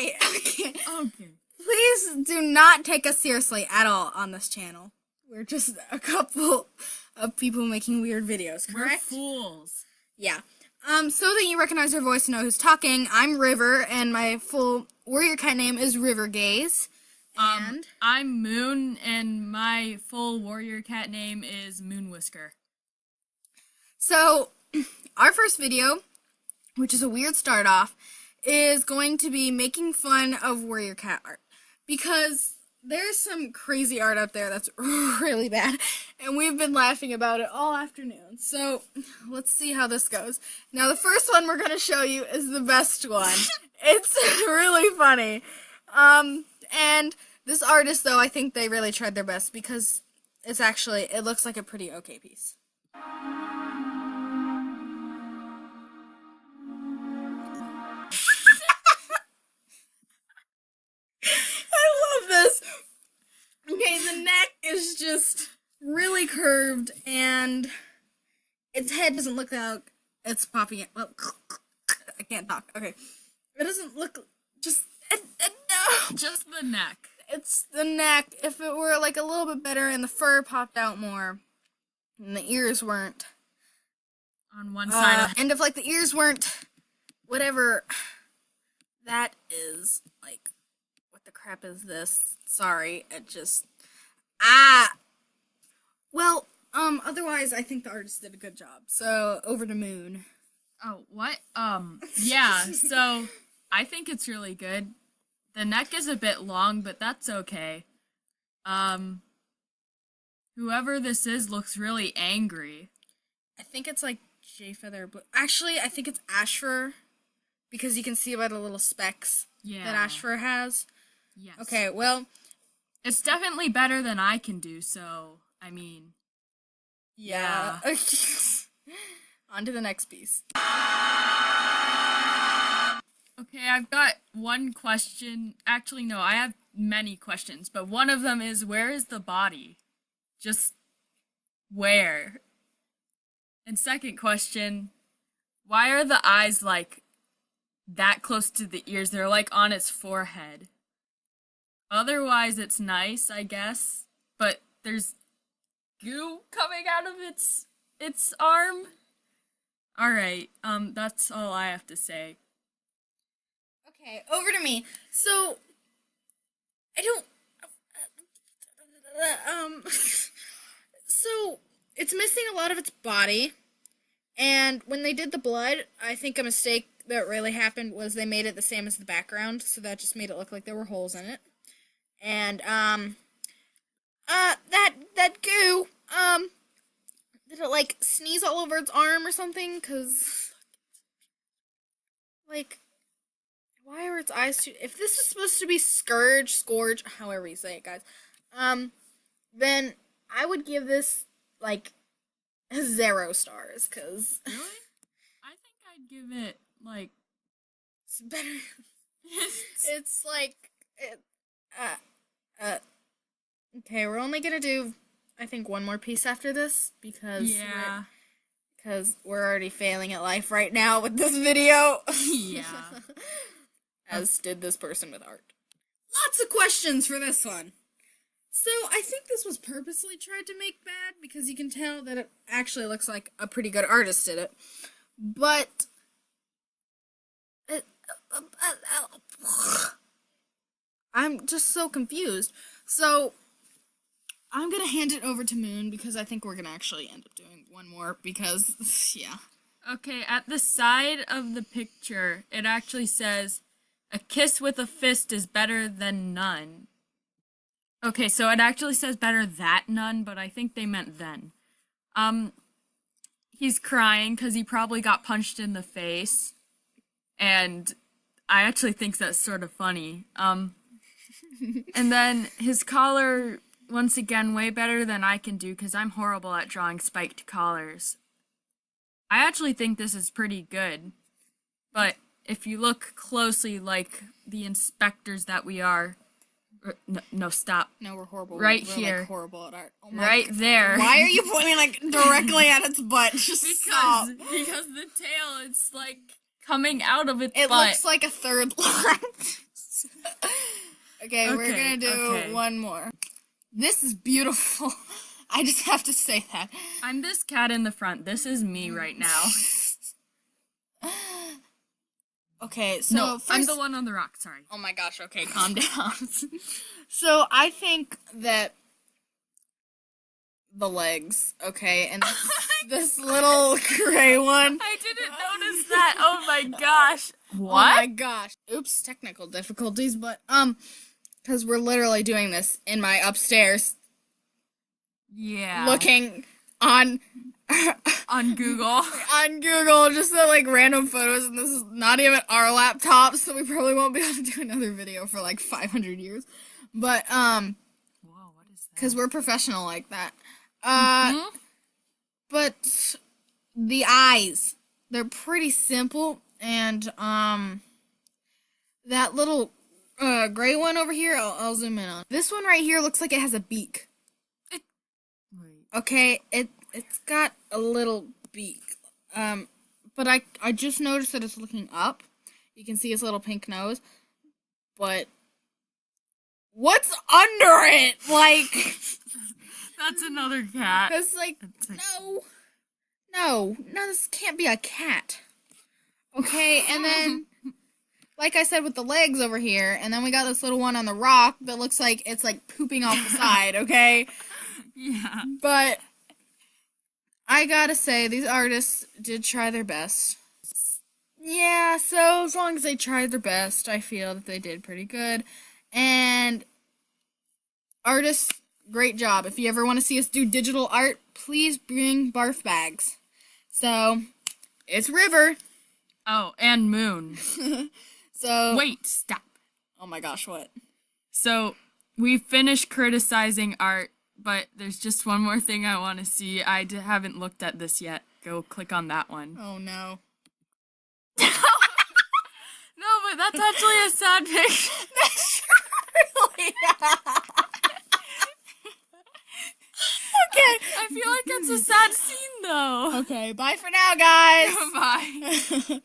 Alright, okay. Please do not take us seriously at all on this channel. We're just a couple of people making weird videos, correct? We're fools. Yeah. So that you recognize our voice and know who's talking, I'm River, and my full warrior cat name is River Gaze. And I'm Moon, and my full warrior cat name is Moon Whisker. So, our first video, which is a weird start off, is going to be making fun of warrior cat art. Because there's some crazy art out there that's really bad, and we've been laughing about it all afternoon. So, let's see how this goes. Now, the first one we're going to show you is the best one. It's really funny. And this artist, though, I think they really tried their best because it looks like a pretty okay piece. This. Okay, the neck is just really curved, and its head doesn't look like it's popping out. Well, I can't talk. Okay, it doesn't look no. Just the neck. It's the neck. If it were like a little bit better and the fur popped out more, and the ears weren't on one side, and if like the ears weren't whatever that is, like. Crap is this? Sorry, it just well, otherwise I think the artist did a good job. So over to Moon. Oh, what? Yeah, so I think it's really good. The neck is a bit long, but that's okay. Whoever this is looks really angry. I think it's like Jayfeather, but actually I think it's Ashfur because you can see by the little specks that Ashfur has. Yes. Okay, well, it's definitely better than I can do, so, I mean, yeah. On to the next piece. Okay, I've got one question. Actually, no, I have many questions, but one of them is, where is the body? Just where? And second question, why are the eyes, like, that close to the ears? They're, like, on its forehead. Otherwise, it's nice, I guess, but there's goo coming out of its arm. Alright, that's all I have to say. Okay, over to me. So, I don't, so, it's missing a lot of its body, and when they did the blood, I think a mistake that really happened was they made it the same as the background, so that just made it look like there were holes in it. And, that goo, did it, like, sneeze all over its arm or something? 'Cause, like, why are its eyes too... If this is supposed to be Scourge, however you say it, guys, then I would give this, like, 0 stars, 'cause... Really? I think I'd give it, like... It's better... It's, like... Okay, we're only gonna do, I think, one more piece after this, because we're already failing at life right now with this video. Yeah. As did this person with art. Lots of questions for this one. So, I think this was purposely tried to make bad, because you can tell that it actually looks like a pretty good artist did it. But... I'm just so confused. So, I'm going to hand it over to Moon because I think we're going to actually end up doing one more because, yeah. Okay, at the side of the picture, it actually says, "A kiss with a fist is better than none." Okay, so it actually says better that none, but I think they meant then. He's crying because he probably got punched in the face, and I actually think that's sort of funny. And then his collar, once again, way better than I can do because I'm horrible at drawing spiked collars. I actually think this is pretty good, but if you look closely like the inspectors that we are, no, stop. No, we're horrible. Right we're here. Like, horrible at art. Oh my right God. there. Why are you pointing like directly at its butt? Just stop. Because the tail, it's like coming out of its butt. It looks like a third line. Okay, we're gonna do one more. This is beautiful. I just have to say that. I'm this cat in the front. This is me right now. Okay, so no, first, I'm the one on the rock. Sorry. Oh my gosh. Okay, calm down. So I think that the legs, okay, and this little gray one. I didn't notice that. Oh my gosh. What? Oh my gosh. Oops, technical difficulties, but because we're literally doing this in my upstairs. Yeah. Looking on Google. on Google, just at like random photos, and this is not even our laptop, so we probably won't be able to do another video for like 500 years. But whoa, what is that? Because we're professional like that. But the eyes, they're pretty simple, and that little gray one over here, I'll zoom in on. This one right here looks like it has a beak. Okay, it's got a little beak. But I just noticed that it's looking up. You can see its little pink nose. But what's under it? Like, that's another cat. It's like, no, this can't be a cat. Okay, and then, like I said with the legs over here, and then we got this little one on the rock that looks like it's like pooping off the side, okay? Yeah. But I gotta say, these artists did try their best. Yeah, so as long as they tried their best, I feel that they did pretty good. And artists, great job. If you ever want to see us do digital art, please bring barf bags. So, it's River. Oh, and Moon. So wait, stop. Oh my gosh, what? So, we finished criticizing art, but there's just one more thing I want to see. I haven't looked at this yet. Go click on that one. Oh no. No, but that's actually a sad picture. That's really Okay. I feel like it's a sad scene though. Okay, bye for now, guys. Bye.